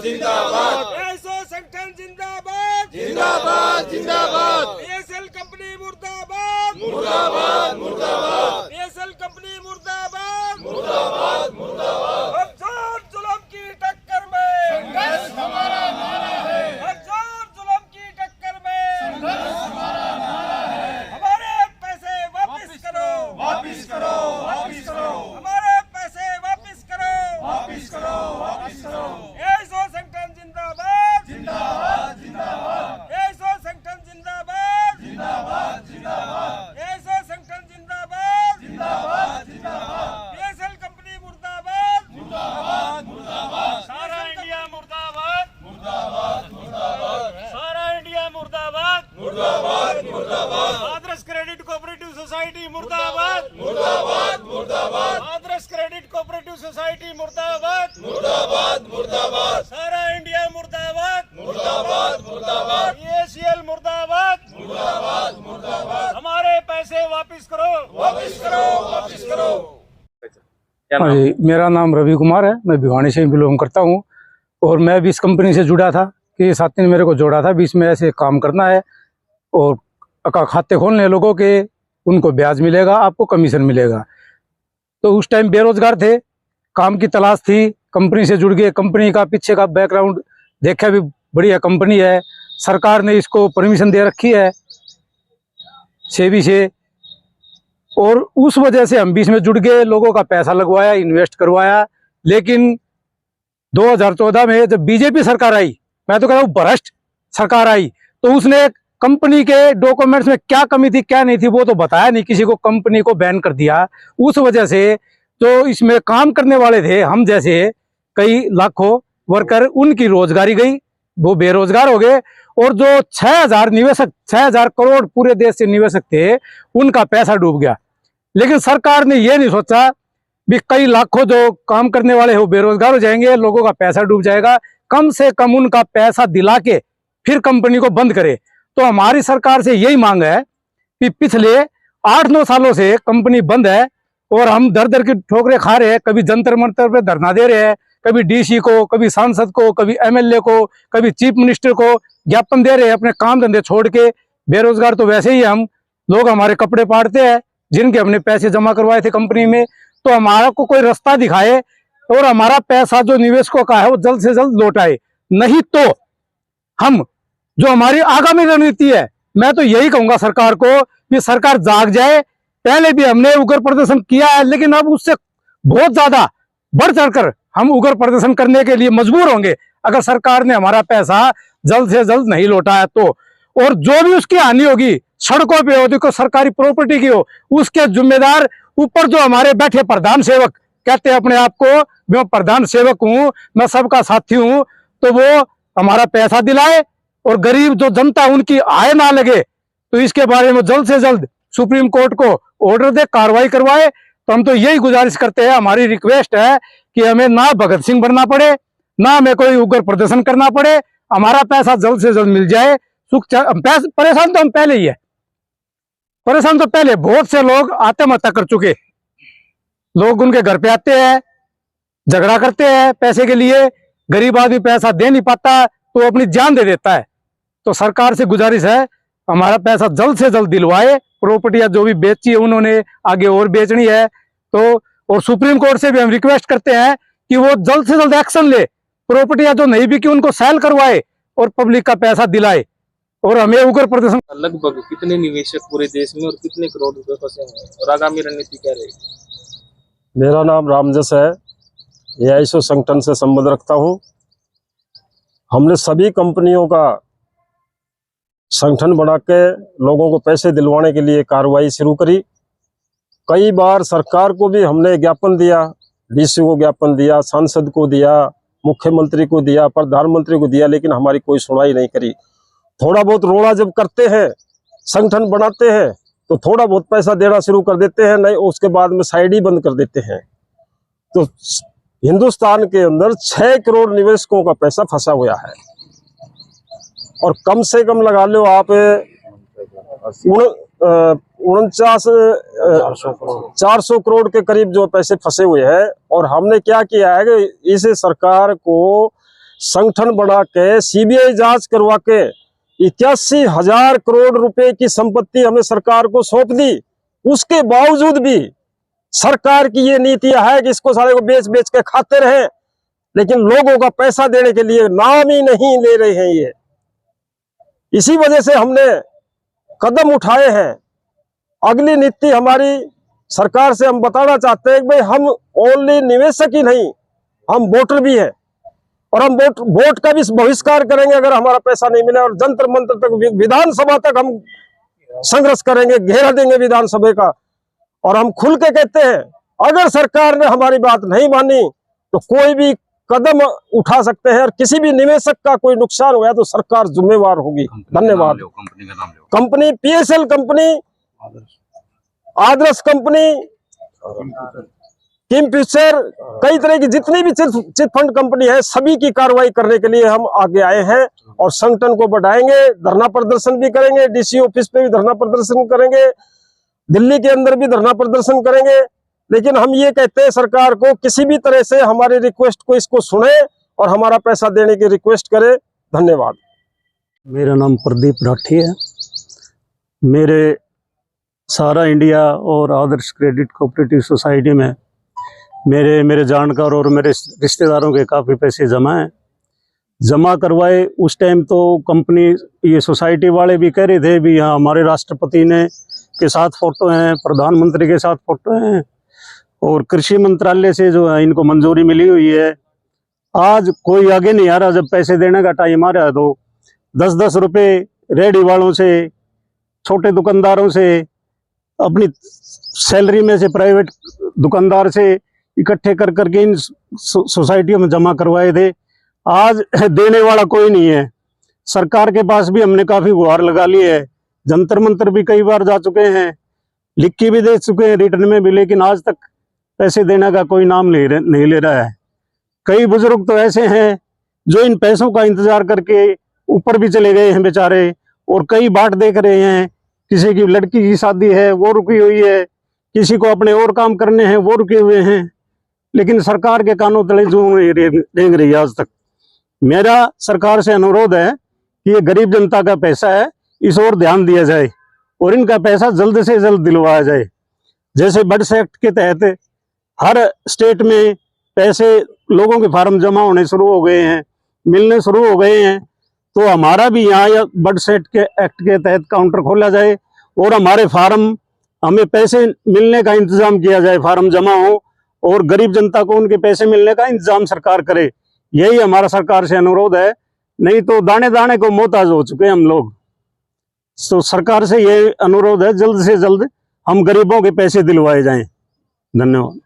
जिंदाबाद। ऐसो संगठन जिंदाबाद जिंदाबाद जिंदाबाद। बीएसएल कंपनी मुर्दाबाद मुर्दाबाद मुर्दाबाद। बीएसएल कंपनी मुर्दाबाद मुर्दाबाद मुर्दाबाद। हर जुल्म की टक्कर में संघर्ष हमारा नारा है। हर जुल्म की टक्कर में संघर्ष हमारा नारा है। हमारे पैसे वापस करो वापिस करो वापिस करो हमारे पैसे वापस करो वापिस करो वापिस करो। ऐसो संगठन जिंदाबाद जिंदाबाद जिंदाबाद। ऐसो संगठन जिंदाबाद जिंदाबाद जिंदाबाद। ऐसो संगठन जिंदाबाद जिंदाबाद जिंदाबाद। बीएसएल कंपनी मुर्दाबाद मुर्दाबाद मुर्दाबाद। सारा इंडिया मुर्दाबाद मुर्दाबाद मुर्दाबाद। सारा इंडिया मुर्दाबाद मुर्दाबाद मुर्दाबाद। आदर्श क्रेडिट कोऑपरेटिव सोसाइटी मुर्दाबाद मुर्दाबाद मुर्दाबाद। आदर्श क्रेडिट कोऑपरेटिव सोसाइटी मुर्दाबाद मुर्दाबाद मुर्दाबाद। सारा इंडिया मुर्दाबाद मुर्दाबाद मुर्दाबाद। बीएसएल मुर्दाबाद मुर्दाबाद मुर्दाबाद। हमारे पैसे वापस करो वापिस करो वापिस करो। हाँ जी, मेरा नाम रवि कुमार है। मैं भिवानी से बिलोंग करता हूँ और मैं भी इस कंपनी से जुड़ा था कि साथी ने मेरे को जोड़ा था भी इसमें ऐसे काम करना है और खाते खोलने लोगों के उनको ब्याज मिलेगा, आपको कमीशन मिलेगा। तो उस टाइम बेरोजगार थे, काम की तलाश थी, कंपनी से जुड़ गए। कंपनी का पीछे का बैकग्राउंड देखा भी बढ़िया कंपनी है, सरकार ने इसको परमिशन दे रखी है सेबी से, और उस वजह से हम भी इसमें जुड़ गए, लोगों का पैसा लगवाया, इन्वेस्ट करवाया। लेकिन 2014 में जब बीजेपी सरकार आई, मैं तो कह रहा हूँ भ्रष्ट सरकार आई, तो उसने कंपनी के डॉक्यूमेंट्स में क्या कमी थी क्या नहीं थी वो तो बताया नहीं, किसी को कंपनी को बैन कर दिया। उस वजह से जो इसमें काम करने वाले थे, हम जैसे कई लाखों वर्कर, उनकी रोजगारी गई, वो बेरोजगार हो गए। और जो 6000 निवेशक, 6000 करोड़ पूरे देश से निवेशक थे, उनका पैसा डूब गया। लेकिन सरकार ने ये नहीं सोचा भी कई लाखों जो काम करने वाले हो बेरोजगार हो जाएंगे, लोगों का पैसा डूब जाएगा, कम से कम उनका पैसा दिला के फिर कंपनी को बंद करे। तो हमारी सरकार से यही मांग है कि पिछले 8-9 सालों से कंपनी बंद है और हम दर दर की ठोकरें खा रहे हैं। कभी जंतर मंतर पे धरना दे रहे हैं, कभी डीसी को, कभी सांसद को, कभी एमएलए को, कभी चीफ मिनिस्टर को ज्ञापन दे रहे हैं अपने काम धंधे छोड़ के। बेरोजगार तो वैसे ही हम लोग, हमारे कपड़े पाड़ते हैं जिनके हमने पैसे जमा करवाए थे कंपनी में। तो हमारा को कोई रास्ता दिखाए और हमारा पैसा जो निवेशकों का है वो जल्द से जल्द लौटाए, नहीं तो हम जो हमारी आगामी रणनीति है, मैं तो यही कहूंगा सरकार को कि सरकार जाग जाए। पहले भी हमने उग्र प्रदर्शन किया है, लेकिन अब उससे बहुत ज्यादा बढ़ चढ़कर हम उग्र प्रदर्शन करने के लिए मजबूर होंगे अगर सरकार ने हमारा पैसा जल्द से जल्द नहीं लौटाया तो। और जो भी उसकी हानि होगी, सड़कों पे हो, कोई सरकारी प्रॉपर्टी की हो, उसके जिम्मेदार ऊपर जो हमारे बैठे प्रधान सेवक कहते हैं अपने आप को, मैं प्रधान सेवक हूं, मैं सबका साथी हूं, तो वो हमारा पैसा दिलाए और गरीब जो जनता उनकी आय ना लगे। तो इसके बारे में जल्द से जल्द सुप्रीम कोर्ट को ऑर्डर दे, कार्रवाई करवाए। तो हम तो यही गुजारिश करते हैं, हमारी रिक्वेस्ट है कि हमें ना भगत सिंह बनना पड़े, ना हमें कोई उग्र प्रदर्शन करना पड़े, हमारा पैसा जल्द से जल्द मिल जाए। परेशान तो हम पहले ही है, परेशान तो पहले बहुत से लोग आत्महत्या कर चुके, लोग उनके घर पे आते हैं, झगड़ा करते हैं पैसे के लिए, गरीब आदमी पैसा दे नहीं पाता तो अपनी जान दे देता है। तो सरकार से गुजारिश है हमारा पैसा जल्द से जल्द दिलवाए। प्रॉपर्टियां जो भी बेची है उन्होंने आगे और बेचनी है तो, और सुप्रीम कोर्ट से भी हम रिक्वेस्ट करते हैं कि वो जल्द से जल्द एक्शन ले, प्रॉपर्टियां जो नहीं बिकी उनको सेल करवाए और पब्लिक का पैसा दिलाए और हमें उग्र प्रदर्शन। लगभग कितने निवेशक पूरे देश में और कितने करोड़ रुपए फंसे हैं और आगामी रणनीति क्या रहेगी? मेरा नाम रामजस है, एआईएसओ संगठन से संबंध रखता हूं। हमने सभी कंपनियों का संगठन बना के लोगों को पैसे दिलवाने के लिए कार्रवाई शुरू करी। कई बार सरकार को भी हमने ज्ञापन दिया, डीसी को ज्ञापन दिया, सांसद को दिया, मुख्यमंत्री को दिया, प्रधानमंत्री को दिया, लेकिन हमारी कोई सुनवाई नहीं करी। थोड़ा बहुत रोड़ा जब करते हैं, संगठन बनाते हैं तो थोड़ा बहुत पैसा देना शुरू कर देते हैं, नहीं उसके बाद में साइड ही बंद कर देते हैं। तो हिंदुस्तान के अंदर 6 करोड़ निवेशकों का पैसा फंसा हुआ है और कम से कम लगा लो आप 400 करोड़ के करीब जो पैसे फंसे हुए हैं। और हमने क्या किया है कि इस सरकार को संगठन बना के सीबीआई जांच करवा के 81,000 करोड़ रुपए की संपत्ति हमें सरकार को सौंप दी। उसके बावजूद भी सरकार की ये नीतियां है कि इसको सारे को बेच बेच के खाते रहे, लेकिन लोगों का पैसा देने के लिए नाम ही नहीं ले रहे हैं ये। इसी वजह से हमने कदम उठाए हैं। अगली नीति हमारी सरकार से हम बताना चाहते हैं कि भाई हम ओनली निवेशक ही नहीं, हम वोटर भी है, और हम वोट का भी बहिष्कार करेंगे अगर हमारा पैसा नहीं मिले, और जंतर मंत्र तक विधानसभा तक हम संघर्ष करेंगे, घेरा देंगे विधानसभा का। और हम खुल के कहते हैं अगर सरकार ने हमारी बात नहीं मानी तो कोई भी कदम उठा सकते हैं, और किसी भी निवेशक का कोई नुकसान हुआ तो सरकार जिम्मेवार होगी। धन्यवाद। कंपनी का नाम लो। कंपनी PSL कंपनी, आदर्श कंपनी, किंगफिशर, कई तरह की जितनी भी चिट फंड कंपनी है सभी की कार्रवाई करने के लिए हम आगे आए हैं, और संगठन को बढ़ाएंगे। धरना प्रदर्शन भी करेंगे, DC ऑफिस पे भी धरना प्रदर्शन करेंगे, दिल्ली के अंदर भी धरना प्रदर्शन करेंगे। लेकिन हम ये कहते हैं सरकार को किसी भी तरह से हमारी रिक्वेस्ट को इसको सुने और हमारा पैसा देने की रिक्वेस्ट करे। धन्यवाद। मेरा नाम प्रदीप राठी है। मेरे सारा इंडिया और आदर्श क्रेडिट कोऑपरेटिव सोसाइटी में मेरे जानकार और मेरे रिश्तेदारों के काफ़ी पैसे जमा हैं। जमा करवाए उस टाइम तो कंपनी, ये सोसाइटी वाले भी कह रहे थे भी यहाँ हमारे राष्ट्रपति ने के साथ फ़ोटो हैं, प्रधानमंत्री के साथ फ़ोटो हैं, और कृषि मंत्रालय से जो है इनको मंजूरी मिली हुई है। आज कोई आगे नहीं आ रहा। जब पैसे देने का टाइम आ रहा है तो 10-10 रुपये रेहड़ी वालों से, छोटे दुकानदारों से, अपनी सैलरी में से, प्राइवेट दुकानदार से इकट्ठे कर करके इन सोसाइटियों में जमा करवाए थे। आज देने वाला कोई नहीं है। सरकार के पास भी हमने काफ़ी गुहार लगा ली है, जंतर मंतर भी कई बार जा चुके हैं, लिख के भी दे चुके हैं रिटर्न में भी, लेकिन आज तक पैसे देने का कोई नाम नहीं ले रहा है। कई बुजुर्ग तो ऐसे हैं जो इन पैसों का इंतजार करके ऊपर भी चले गए हैं बेचारे, और कई बाट देख रहे हैं। किसी की लड़की की शादी है वो रुकी हुई है, किसी को अपने और काम करने हैं वो रुके हुए हैं, लेकिन सरकार के कानों तले जो रेंग रही है आज तक। मेरा सरकार से अनुरोध है कि ये गरीब जनता का पैसा है, इस ओर ध्यान दिया जाए और इनका पैसा जल्द से जल्द दिलवाया जाए। जैसे बड्स एक्ट के तहत हर स्टेट में पैसे, लोगों के फार्म जमा होने शुरू हो गए हैं, मिलने शुरू हो गए हैं, तो हमारा भी यहाँ बड्स एक्ट के तहत काउंटर खोला जाए और हमारे फार्म, हमें पैसे मिलने का इंतजाम किया जाए, फार्म जमा हो और गरीब जनता को उनके पैसे मिलने का इंतजाम सरकार करे। यही हमारा सरकार से अनुरोध है, नहीं तो दाने दाने को मोहताज हो चुके हैं हम लोग। तो सरकार से ये अनुरोध है जल्द से जल्द हम गरीबों के पैसे दिलवाए जाएं। धन्यवाद।